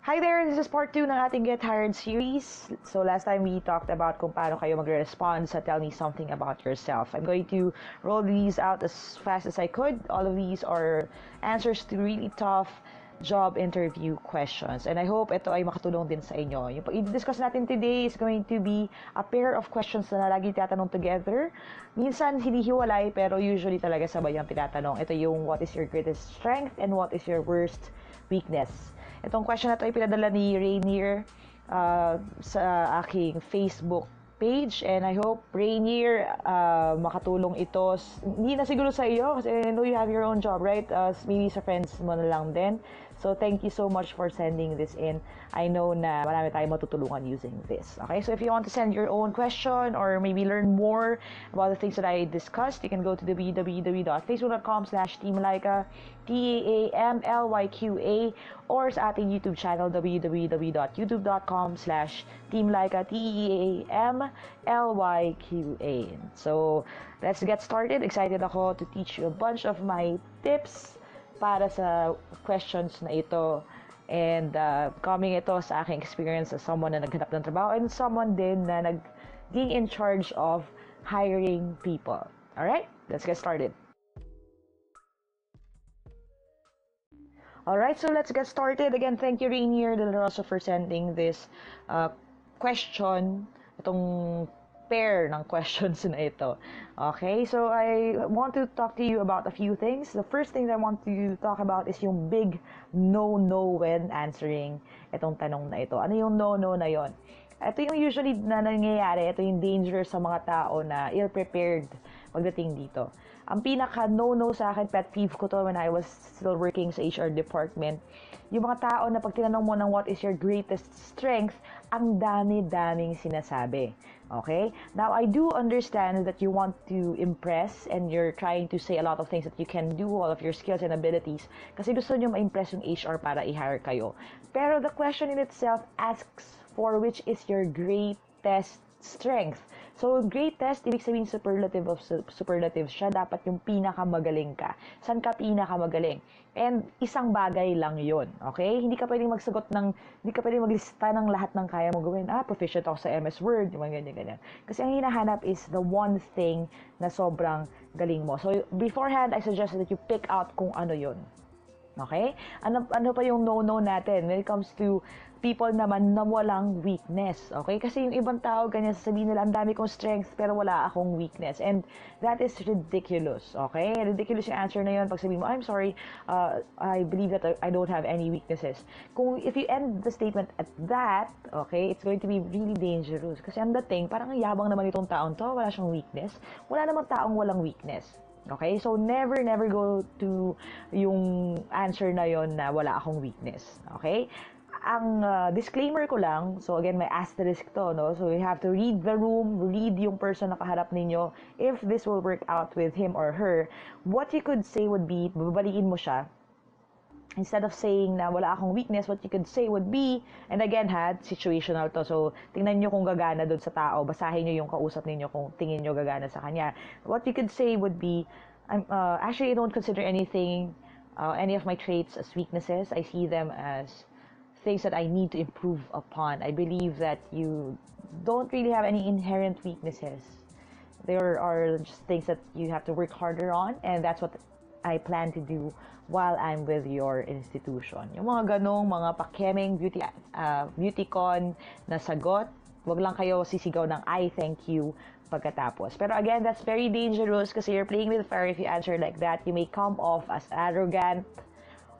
Hi there, this is part 2 ng ating Get Hired series. So last time we talked about kung paano kayo magre-respond sa Tell Me Something About Yourself. I'm going to roll these out as fast as I could. All of these are answers to really tough job interview questions. And I hope ito ay makatulong din sa inyo. Yung i-discuss natin today is going to be a pair of questions na lagi tinatanong together. Minsan hinihiwalay pero usually talaga sabay ang tinatanong. Ito yung what is your greatest strength and what is your worst weakness. Itong question na ito ay pinadala ni Rainier sa aking Facebook page, and I hope, Rainier, makatulong ito. Hindi na siguro sa iyo kasi I know you have your own job, right? Maybe sa friends mo na lang din. So thank you so much for sending this in. I know na marami tayong matutulungan using this. Okay, so if you want to send your own question or maybe learn more about the things that I discussed, you can go to www.facebook.com/Team Lyqa, TEAMLYQA, or sa ating YouTube channel www.youtube.com/Team Lyqa, TEAMLYQA. So let's get started. Excited ako to teach you a bunch of my tips para sa questions na ito, and coming ito sa aking experience as someone na naghanap ng trabaho and someone din na naging in charge of hiring people. Alright, let's get started. Alright, so let's get started. Again, thank you, Rainier Del Rosso, for sending this question, itong pair ng questions na ito. Okay, so I want to talk to you about a few things. The first thing that I want to talk about is yung big no-no when answering itong tanong na ito. Ano yung no-no na yon? Ito yung usually na nangyayari, ito yung danger sa mga tao na ill-prepared pagdating dito. Ang pinaka no-no sa akin, pet peeve ko to when I was still working sa HR department, yung mga tao na pag tinanong mo ng what is your greatest strength, ang dami-daming sinasabi. Okay? Now, I do understand that you want to impress and you're trying to say a lot of things that you can do, all of your skills and abilities, kasi gusto nyo ma-impress yung HR para i-hire kayo. Pero the question in itself asks for which is your greatest strength. So, greatest, ibig sabihin superlative of superlatives siya. Dapat yung pinakamagaling ka. San ka pinakamagaling? And isang bagay lang yon, okay? Hindi ka pwedeng maglista ng lahat ng kaya mo gawin. Proficient ako sa MS Word, yung mga ganyan. Kasi ang hinahanap is the one thing na sobrang galing mo. So, beforehand, I suggest that you pick out kung ano yon. Okay? Ano pa yung no-no natin when it comes to people naman na walang weakness? Okay? Kasi yung ibang tao, ganyan, sasabihin nila, ang dami kong strength, pero wala akong weakness. And that is ridiculous. Okay? Ridiculous yung answer na yun. Pag sabihin mo, I'm sorry, I believe that I don't have any weaknesses. If you end the statement at that, okay, it's going to be really dangerous. Kasi ang dating, parang ang yabang naman itong taong to, wala siyang weakness. Wala namang taong walang weakness. Okay? So, never go to yung answer na yon na wala akong weakness. Okay? Ang disclaimer ko lang, so again, may asterisk to, no? So, you have to read the room, read yung person na kaharap ninyo. If this will work out with him or her, what you could say would be, babaliin mo siya. Instead of saying na wala akong weakness, what you could say would be, and again situational to, so tingnan nyo kung gagana doon sa tao, basahin nyo yung kausap ninyo kung tingin nyo gagana sa kanya. What you could say would be, actually I don't consider any of my traits as weaknesses. I see them as things that I need to improve upon. I believe that you don't really have any inherent weaknesses. There are just things that you have to work harder on, and that's what I plan to do while I'm with your institution. Yung mga ganong mga pakemeng beautycon na sagot, wag lang kayo sisigaw ng I thank you pagkatapos. Pero again, that's very dangerous kasi you're playing with fire. If you answer like that, you may come off as arrogant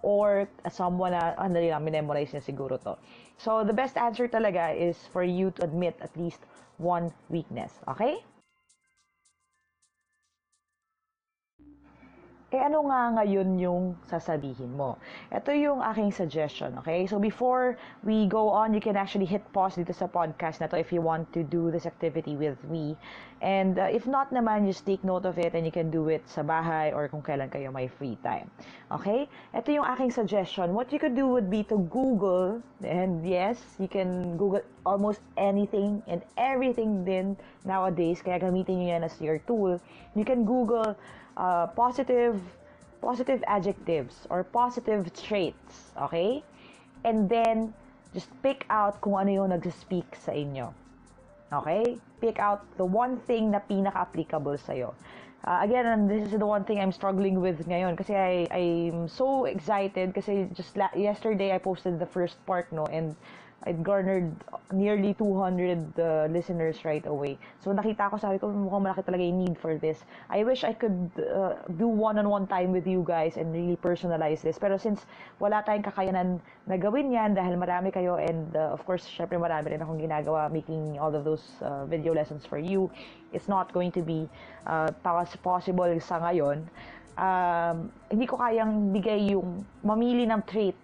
or as someone na, dali lang, minemorize niya siguro to. So, the best answer talaga is for you to admit at least one weakness. Okay? Ano nga ngayon yung sasabihin mo? Ito yung aking suggestion, okay? So before we go on, you can actually hit pause dito sa podcast na to if you want to do this activity with me. And if not naman, just take note of it and you can do it sa bahay or kung kailan kayo may free time. Okay? Ito yung aking suggestion. What you could do would be to Google, and yes, you can Google almost anything and everything din nowadays, kaya gamitin nyo yan as your tool. You can Google positive adjectives or positive traits, okay? And then Just pick out kung ano yung nag-speak sa inyo. Okay? Pick out the one thing na pinaka-applicable sa'yo. Again, and this is the one thing I'm struggling with ngayon kasi I'm so excited kasi just yesterday I posted the first part, no, and it garnered nearly 200 listeners right away. So nakita ko, sabi ko, mukhang malaki talaga yung need for this. I wish I could do one-on-one time with you guys and really personalize this. Pero since wala tayong kakayanan na gawin yan dahil marami kayo and of course, syempre marami rin akong ginagawa making all of those video lessons for you. It's not going to be possible sa ngayon. Hindi ko kayang bigay yung mamili ng trait,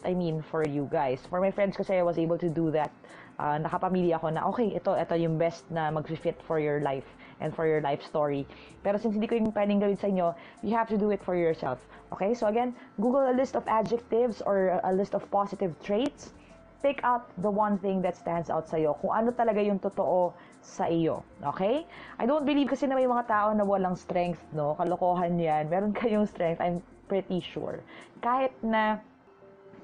for you guys. For my friends kasi I was able to do that. Nakapamili ako na, okay, ito yung best na mag-fit for your life and for your life story. Pero since hindi ko yung pwedeng gawin sa inyo, you have to do it for yourself. Okay? So again, Google a list of adjectives or a list of positive traits. Pick out the one thing that stands out sa'yo. Kung ano talaga yung totoo sa iyo. Okay? I don't believe kasi na may mga tao na walang strength, no? Kalokohan yan. Meron kayong strength, I'm pretty sure. Kahit na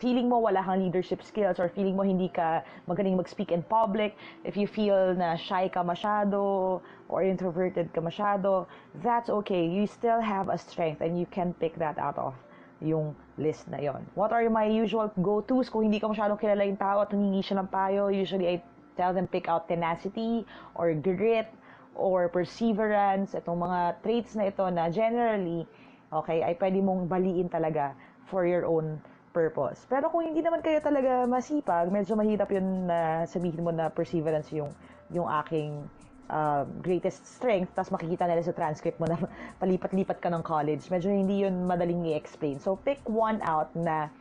feeling mo wala kang leadership skills or feeling mo hindi ka magaling mag-speak in public, if you feel na shy ka masyado or introverted ka masyado, that's okay. You still have a strength and you can pick that out of yung list na yon. What are my usual go-tos kung hindi ka masyadong kilala yung tao at humingi siya ng payo? Usually, I tell them pick out tenacity or grit or perseverance. Itong mga traits na ito na generally, okay, ay pwede mong baliin talaga for your own purpose. Pero kung hindi naman kayo talaga masipag, medyo mahirap yun na sabihin mo na perseverance yung aking greatest strength, tapos makikita nila sa transcript mo na palipat-lipat ka ng college. Medyo hindi yun madaling i-explain. So, pick one out na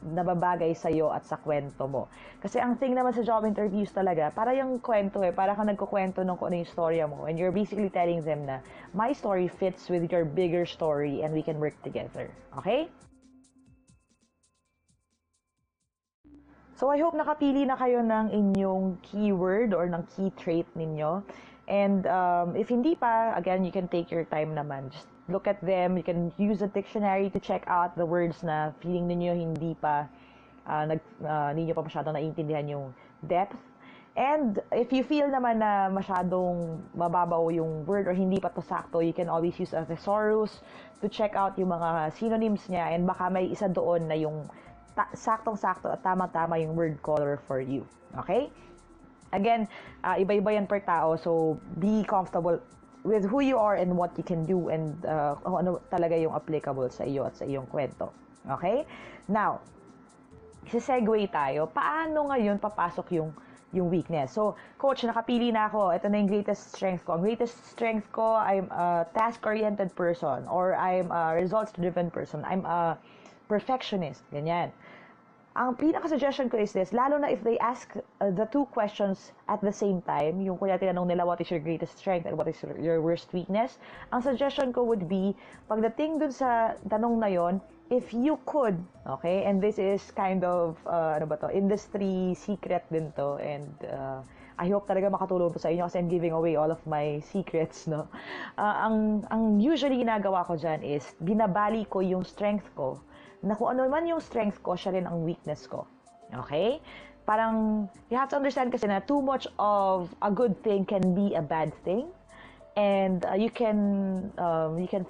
nababagay sa'yo at sa kwento mo. Kasi ang thing naman sa job interviews talaga, para yung kwento para ka nagkukwento ng kung ano yung storya mo. And you're basically telling them na, my story fits with your bigger story and we can work together. Okay? So, I hope nakapili na kayo ng inyong keyword or ng key trait ninyo. And if hindi pa, again, you can take your time naman. Just look at them. You can use a dictionary to check out the words na feeling ninyo hindi nyo pa masyadong naiintindihan yung depth. And if you feel naman na masyadong mababaw yung word or hindi pa to sakto, you can always use a thesaurus to check out yung mga synonyms niya and baka may isa doon na yung saktong-sakto at tama-tama yung word color for you. Okay? Again, iba-iba yan per tao, so be comfortable with who you are and what you can do and kung ano talaga yung applicable sa iyo at sa iyong kwento. Okay? Now, segue tayo. Paano ngayon papasok yung weakness? So, coach, nakapili na ako. Ito na yung greatest strength ko. Ang greatest strength ko, I'm a task-oriented person or I'm a results-driven person. I'm a perfectionist. Ganyan. Ang pinaka-suggestion ko is this, lalo na if they ask the two questions at the same time, yung kuya tinanong nila what is your greatest strength and what is your worst weakness, ang suggestion ko would be, pagdating dun sa tanong na yon, if you could, okay, and this is kind of, industry secret din to, and I hope talaga makatulong to sa inyo kasi I'm giving away all of my secrets, no? Ang usually ginagawa ko dyan is, binabali ko yung strength ko, na kung ano man yung strength ko, siya rin ang weakness ko. Okay? Parang, you have to understand kasi na too much of a good thing can be a bad thing. And you can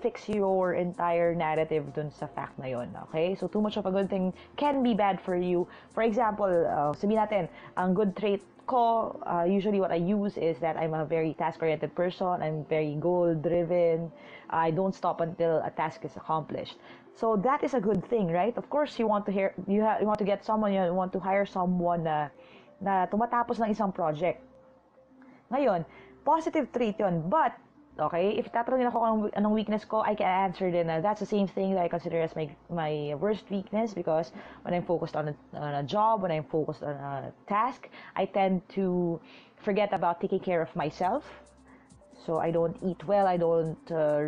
fix your entire narrative dun sa fact na yun. Okay? So, too much of a good thing can be bad for you. For example, sabihin natin, ang good trait ko, usually what I use is that I'm a very task-oriented person. I'm very goal-driven. I don't stop until a task is accomplished. So that is a good thing, right? Of course, you want to get someone, you want to hire someone na tumatapos ng isang project. Ngayon, positive trait yun. But, okay, if tatanungin ako kung anong weakness ko, I can answer din na that's the same thing that I consider as my worst weakness because when I'm focused on a job, when I'm focused on a task, I tend to forget about taking care of myself. So I don't eat well, I don't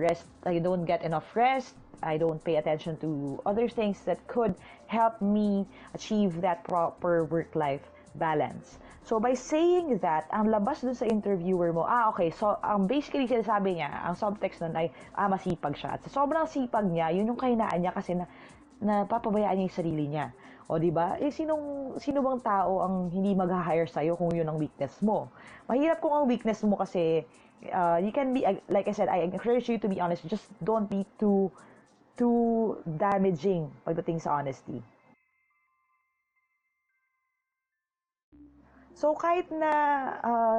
rest, I don't get enough rest, I don't pay attention to other things that could help me achieve that proper work-life balance. So by saying that, ang labas dun sa interviewer mo, okay, so ang basically sinasabi niya, ang subtext nun ay, masipag siya. At sa sobrang sipag niya, yun yung kahinaan niya kasi na na papabayaan niya yung sarili niya. O, di ba? Sino bang tao ang hindi mag-hire sa'yo kung yun ang weakness mo? Mahirap kung ang weakness mo kasi, you can be, like I said, I encourage you to be honest. Just don't be too damaging pagdating sa honesty. So, kahit na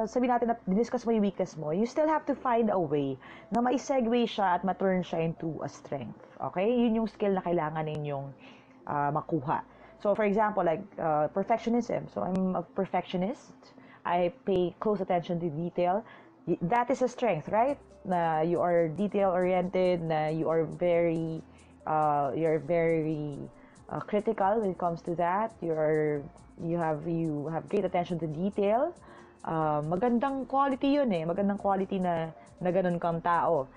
sabihin natin na discuss mo yung weakness mo, you still have to find a way na ma-segue siya at ma-turn siya into a strength. Okay? Yun yung skill na kailangan ninyong makuha. So, for example, like perfectionism. So, I'm a perfectionist. I pay close attention to detail. That is a strength, right? Na you are detail-oriented, na you're very critical when it comes to that. You have great attention to detail. Magandang quality yun eh. Magandang quality na ganun kang tao.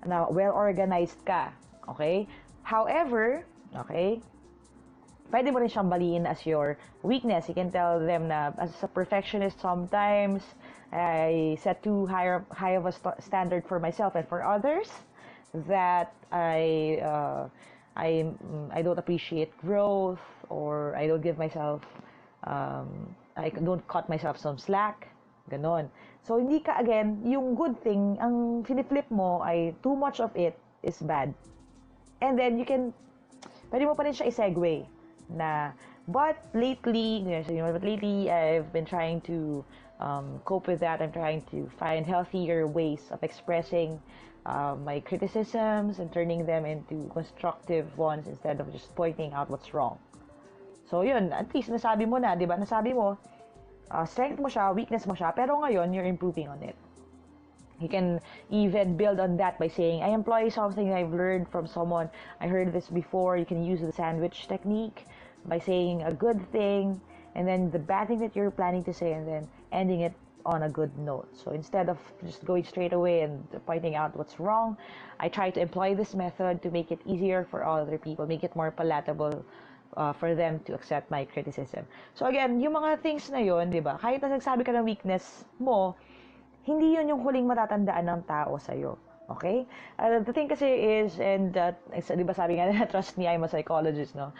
Na well-organized ka. Okay? However, okay, pwede mo rin siyang baliin as your weakness. You can tell them na as a perfectionist sometimes, I set too high of a standard for myself and for others, that I don't appreciate growth, or I don't give myself, I don't cut myself some slack, ganon. So, hindi ka, again, yung good thing, ang finiflip mo ay too much of it is bad. And then, pwede mo pa rin siya i-segue na, but lately, I've been trying to cope with that. I'm trying to find healthier ways of expressing my criticisms and turning them into constructive ones instead of just pointing out what's wrong. So, yun, at least nasabi mo na, di ba? Nasabi mo, strength mo siya, weakness mo siya, pero ngayon, you're improving on it. You can even build on that by saying, I employ something I've learned from someone. I heard this before. You can use the sandwich technique by saying a good thing and then the bad thing that you're planning to say and then ending it on a good note. So instead of just going straight away and pointing out what's wrong, I try to employ this method to make it easier for other people, make it more palatable for them to accept my criticism. So again, yung mga things na yun, di ba? Kahit na nagsabi ka ng weakness mo, hindi yun yung huling matatandaan ng tao sa'yo. Okay? The thing kasi is, and di ba sabi nga na, trust me, I'm a psychologist, no?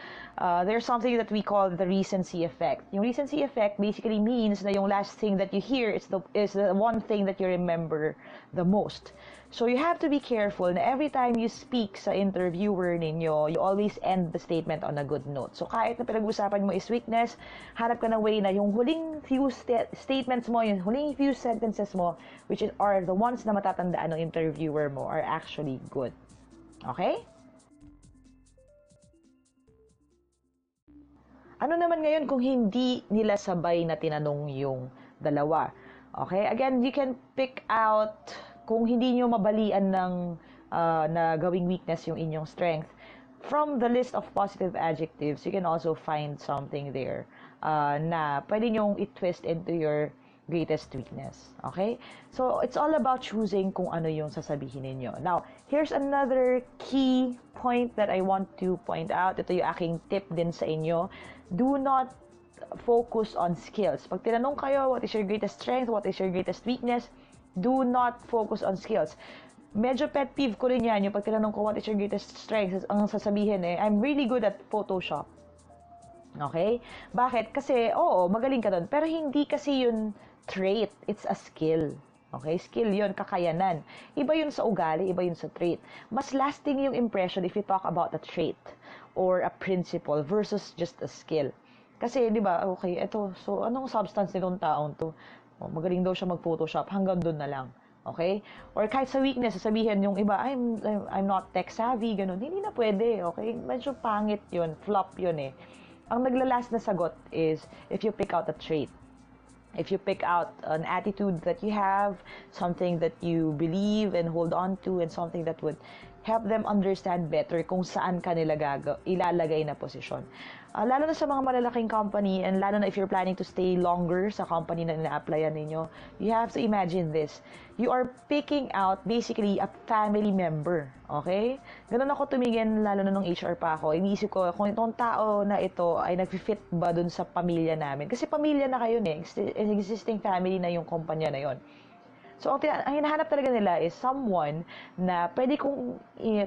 There's something that we call the recency effect. Yung recency effect basically means na yung last thing that you hear is the one thing that you remember the most. So you have to be careful na every time you speak sa interviewer ninyo, you always end the statement on a good note. So kahit na pinag-usapan mo is weakness, hanap ka ng way na yung huling few statements mo, yung huling few sentences mo, which are the ones na matatandaan ng interviewer mo, are actually good. Okay? Ano naman ngayon kung hindi nila sabay na tinanong yung dalawa? Okay? Again, you can pick out kung hindi nyo mabalian ng na gawing weakness yung inyong strength. From the list of positive adjectives, you can also find something there na pwede nyong i-twist into your greatest weakness. Okay? So, it's all about choosing kung ano yung sasabihin ninyo. Now, here's another key point that I want to point out. Ito yung aking tip din sa inyo. Do not focus on skills. Pag tinanong kayo, what is your greatest strength? What is your greatest weakness? Do not focus on skills. Medyo pet peeve ko rin yan. Yung pag tinanong ko, what is your greatest strength? Ang sasabihin I'm really good at Photoshop. Okay? Bakit? Kasi, oo, magaling ka doon. Pero hindi kasi yun trait. It's a skill. Okay? Skill yun, kakayanan. Iba yun sa ugali, iba yun sa trait. Mas lasting yung impression if you talk about a trait or a principle versus just a skill. Kasi, di ba, okay, eto, so, anong substance nitong taong to? Magaling daw siya mag-Photoshop, hanggang doon na lang. Okay? Or kahit sa weakness, sasabihin yung iba, I'm not tech savvy, ganun. Hindi na pwede, okay? Medyo pangit yun, flop yun eh. Ang naglalast na sagot is if you pick out a trait. If you pick out an attitude that you have, something that you believe and hold on to, and something that would help them understand better kung saan ka nila ilalagay na posisyon. Lalo na sa mga malalaking company, and lalo na if you're planning to stay longer sa company na ina-applyan ninyo, you have to imagine this. You are picking out basically a family member. Okay? Ganun ako tumingin, lalo na nung HR pa ako. Iniisip ko, kung itong tao na ito ay nag-fit ba dun sa pamilya namin. Kasi pamilya na kayo existing family na yung kumpanya na yon. So, ang hinahanap talaga nila is someone na pwede kong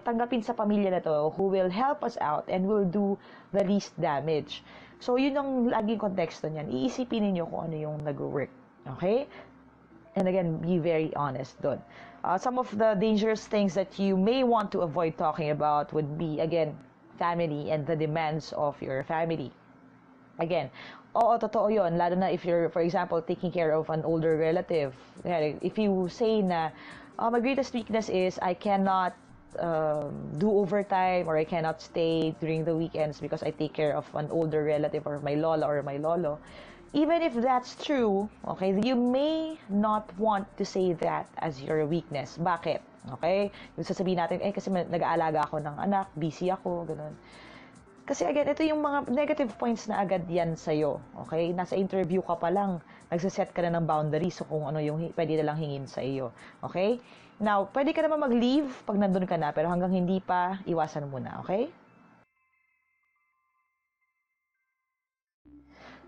tanggapin sa pamilya na to who will help us out and will do the least damage. So, yun ang laging konteksto niyan. Iisipin ninyo kung ano yung nag-work. Okay? And again, be very honest doon. Some of the dangerous things that you may want to avoid talking about would be, again, family and the demands of your family. Again, oo, totoo yun. Lalo na if you're, for example, taking care of an older relative. If you say na, my greatest weakness is I cannot do overtime or I cannot stay during the weekends because I take care of an older relative or my lola or my lolo. Even if that's true, okay, you may not want to say that as your weakness. Bakit? Okay? Yung sasabihin natin, kasi nag-aalaga ako ng anak, busy ako, ganun. Kasi again, ito yung mga negative points na agad yan sa'yo. Okay? Nasa interview ka pa lang, nagsaset ka na ng boundaries so kung ano yung pwede na lang hingin sa iyo. Okay? Now, pwede ka naman mag-leave pag nandun ka na, pero hanggang hindi pa, iwasan muna. Okay?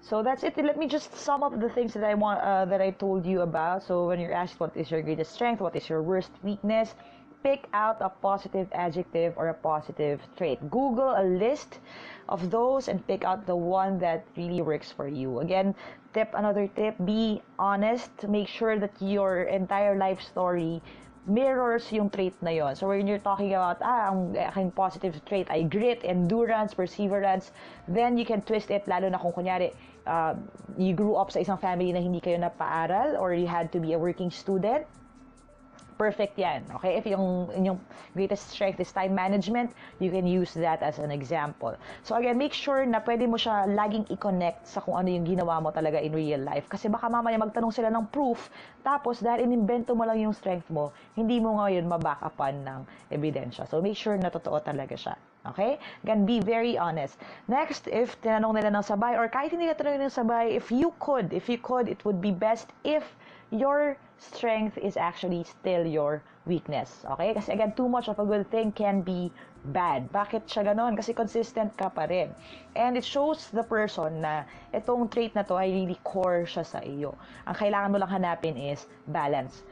So that's it. Let me just sum up the things that I told you about. So when you're asked what is your greatest strength, what is your worst weakness, pick out a positive adjective or a positive trait. Google a list of those and pick out the one that really works for you. Again, another tip, be honest. Make sure that your entire life story mirrors yung trait na yon. So when you're talking about, ang aking positive trait ay grit, endurance, perseverance, then you can twist it, lalo na kung kunyari, you grew up sa isang family na hindi kayo napaaral or you had to be a working student. Perfect yan. Okay? If yung greatest strength is time management, you can use that as an example. So again, make sure na pwede mo siya laging i-connect sa kung ano yung ginawa mo talaga in real life. Kasi baka mamaya magtanong sila ng proof, tapos dahil inimbento mo lang yung strength mo, hindi mo ngayon ma-back upan ng ebidensya. So make sure na totoo talaga siya. Okay? Again, be very honest. Next, if tinanong nila ng sabay, or kahit hindi ka tanongin ng sabay, if you could, it would be best if your strength is actually still your weakness. Okay? Kasi again, too much of a good thing can be bad. Bakit siya ganon? Kasi consistent ka pa rin. And it shows the person na itong trait na to ay really core siya sa iyo. Ang kailangan mo lang hanapin is balance.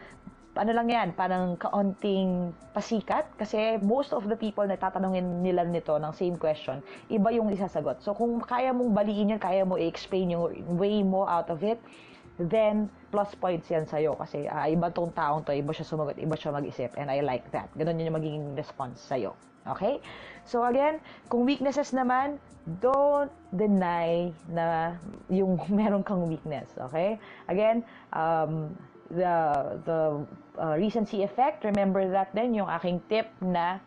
Ano lang yan, parang kaunting pasikat kasi most of the people na tatanungin nila nito ng same question, iba yung isasagot. So kung kaya mong baliin yan, kaya mo i-explain yung way mo out of it, then plus points yan sa'yo kasi iba tong taong to, iba siya sumagot, iba siya mag-isip, and I like that. Ganun yun yung magiging response sa'yo. Okay? So again, kung weaknesses naman, don't deny na yung meron kang weakness. Okay? Again, the recency effect, remember that din, yung aking tip na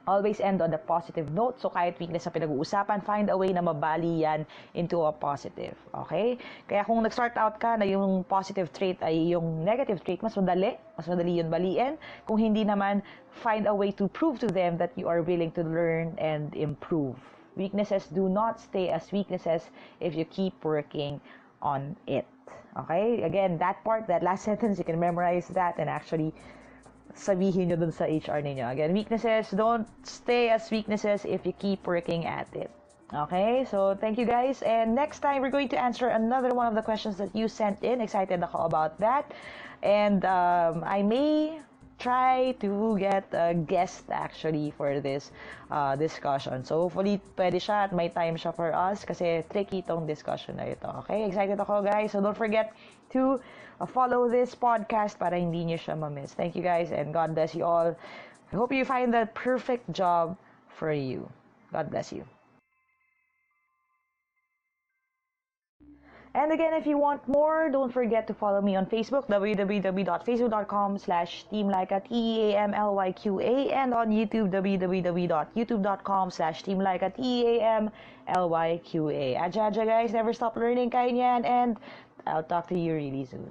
always end on a positive note. So, kahit weakness na pinag-uusapan, find a way na mabali yan into a positive. Okay? Kaya kung nag-start out ka na yung positive trait ay yung negative trait, mas madali yun baliin. Kung hindi naman, find a way to prove to them that you are willing to learn and improve. Weaknesses do not stay as weaknesses if you keep working on it. Okay? Again, that last sentence, you can memorize that and actually sabihin nyo dun sa HR ninyo. Again, weaknesses don't stay as weaknesses if you keep working at it. Okay? So, thank you guys. And next time, we're going to answer another one of the questions that you sent in. Excited ako about that. And I may try to get a guest actually for this discussion. So, hopefully, pwede siya at may time siya for us kasi tricky itong discussion na ito. Okay? Excited ako, guys. So, don't forget to follow this podcast para hindi niyo siya ma-miss. Thank you, guys, and God bless you all. I hope you find the perfect job for you. God bless you. And again, if you want more, don't forget to follow me on Facebook, www.facebook.com/Team Lyqa, TEAMLYQA, and on YouTube, www.youtube.com/Team Lyqa, TEAMLYQA. Aja, guys, never stop learning, kaya niyan, and I'll talk to you really soon.